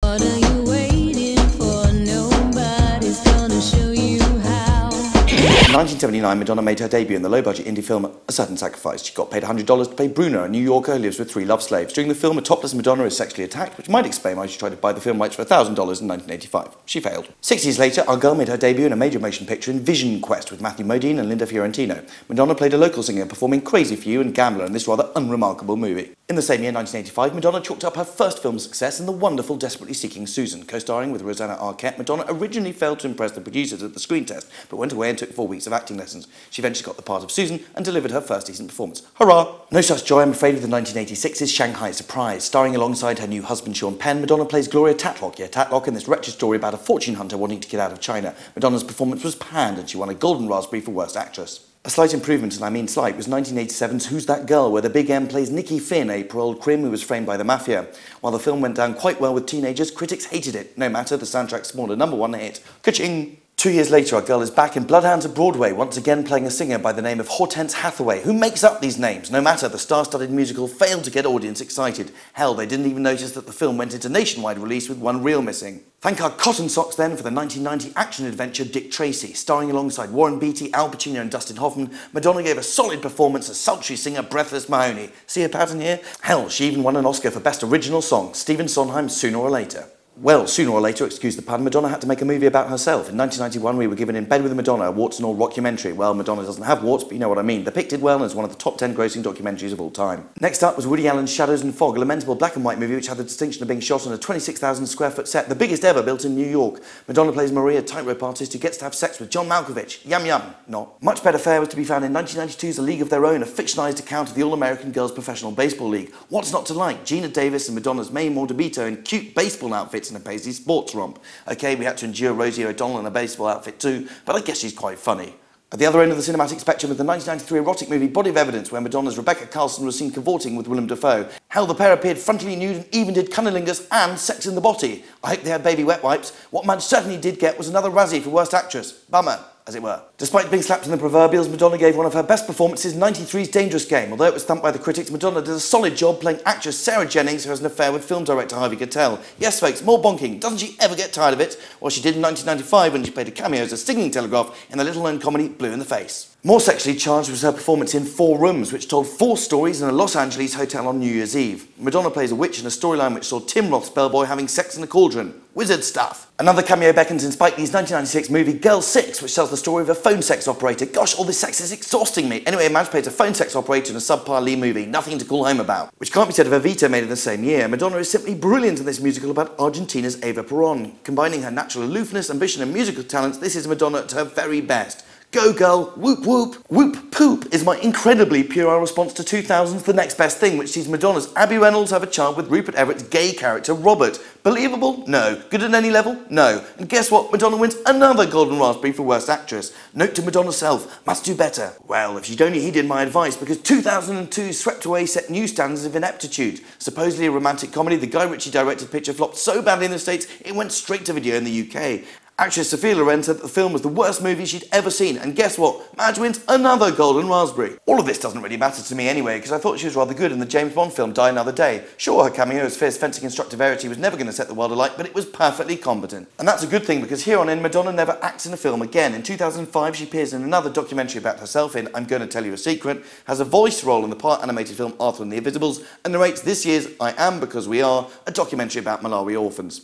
What are you waiting for? Nobody's gonna show you how. In 1979, Madonna made her debut in the low-budget indie film A Sudden Sacrifice. She got paid $100 to play Bruno, a New Yorker who lives with 3 love slaves. During the film, a topless Madonna is sexually attacked, which might explain why she tried to buy the film rights for $1,000 in 1985. She failed. 6 years later, our girl made her debut in a major motion picture in Vision Quest with Matthew Modine and Linda Fiorentino. Madonna played a local singer performing Crazy for You and Gambler in this rather unremarkable movie. In the same year, 1985, Madonna chalked up her first film success in the wonderful Desperately Seeking Susan. Co-starring with Rosanna Arquette, Madonna originally failed to impress the producers at the screen test, but went away and took 4 weeks of acting lessons. She eventually got the part of Susan and delivered her first decent performance. Hurrah! No such joy, I'm afraid, with the 1986's Shanghai Surprise. Starring alongside her new husband Sean Penn, Madonna plays Gloria Tatlock, in this wretched story about a fortune hunter wanting to get out of China. Madonna's performance was panned and she won a Golden Raspberry for Worst Actress. A slight improvement, and I mean slight, was 1987's Who's That Girl, where the Big M plays Nikki Finn, a paroled crim who was framed by the mafia. While the film went down quite well with teenagers, critics hated it. No matter, the soundtrack spawned a #1 hit. Ka-ching! 2 years later, our girl is back in Bloodhounds of Broadway, once again playing a singer by the name of Hortense Hathaway. Who makes up these names? No matter, the star-studded musical failed to get audience excited. Hell, they didn't even notice that the film went into nationwide release with one reel missing. Thank our cotton socks then for the 1990 action adventure Dick Tracy. Starring alongside Warren Beatty, Al Pacino and Dustin Hoffman, Madonna gave a solid performance as sultry singer Breathless Mahoney. See her pattern here? Hell, she even won an Oscar for Best Original Song, Stephen Sondheim's Sooner or Later. Well, sooner or later, excuse the pun, Madonna had to make a movie about herself. In 1991, we were given In Bed with Madonna, a warts and all rockumentary. Well, Madonna doesn't have warts, but you know what I mean. Depicted well and is one of the top 10 grossing documentaries of all time. Next up was Woody Allen's Shadows and Fog, a lamentable black and white movie which had the distinction of being shot on a 26,000 square foot set, the biggest ever built in New York. Madonna plays Marie, a tightrope artist who gets to have sex with John Malkovich. Yum yum. Not. Much better fare was to be found in 1992's A League of Their Own, a fictionalized account of the All-American Girls Professional Baseball League. What's not to like? Gina Davis and Madonna's Mae Moore DeVito in cute baseball outfits and a paisley sports romp. Okay, we had to endure Rosie O'Donnell in a baseball outfit too, but I guess she's quite funny. At the other end of the cinematic spectrum was the 1993 erotic movie Body of Evidence, where Madonna's Rebecca Carlson was seen cavorting with Willem Dafoe. Hell, the pair appeared frontally nude and even did cunnilingus and sex in the body. I hope they had baby wet wipes. What Madge certainly did get was another Razzie for Worst Actress. Bummer, as it were. Despite being slapped in the proverbials, Madonna gave one of her best performances in 93's Dangerous Game. Although it was thumped by the critics, Madonna did a solid job playing actress Sarah Jennings, who has an affair with film director Harvey Keitel. Yes, folks, more bonking. Doesn't she ever get tired of it? Well, she did in 1995 when she played a cameo as a singing telegraph in the little-known comedy Blue in the Face. More sexually charged was her performance in 4 Rooms, which told 4 stories in a Los Angeles hotel on New Year's Eve. Madonna plays a witch in a storyline which saw Tim Roth's bellboy having sex in a cauldron. Wizard stuff. Another cameo beckons in Spike Lee's 1996 movie Girl 6, which tells the story of a phone sex operator. Gosh, all this sex is exhausting me. Anyway, Madge plays a phone sex operator in a subpar Lee movie, nothing to call home about. Which can't be said of Evita, made in the same year. Madonna is simply brilliant in this musical about Argentina's Eva Perón. Combining her natural aloofness, ambition and musical talents, this is Madonna at her very best. Go girl, whoop whoop, whoop poop is my incredibly puerile response to 2000's The Next Best Thing, which sees Madonna's Abby Reynolds have a child with Rupert Everett's gay character Robert. Believable? No. Good at any level? No. And guess what? Madonna wins another Golden Raspberry for Worst Actress. Note to Madonna's self, must do better. Well, if she'd only heeded my advice, because 2002 Swept Away set new standards of ineptitude. Supposedly a romantic comedy, the Guy Ritchie directed picture flopped so badly in the States, it went straight to video in the UK. Actress Sophia Loren said that the film was the worst movie she'd ever seen, and guess what? Madge wins another Golden Raspberry. All of this doesn't really matter to me anyway, because I thought she was rather good in the James Bond film Die Another Day. Sure, her cameo as fierce fencing instructor Verity was never going to set the world alight, but it was perfectly competent. And that's a good thing, because here on in, Madonna never acts in a film again. In 2005, she appears in another documentary about herself in I'm Gonna Tell You a Secret, has a voice role in the part animated film Arthur and the Invisibles, and narrates this year's I Am Because We Are, a documentary about Malawi orphans.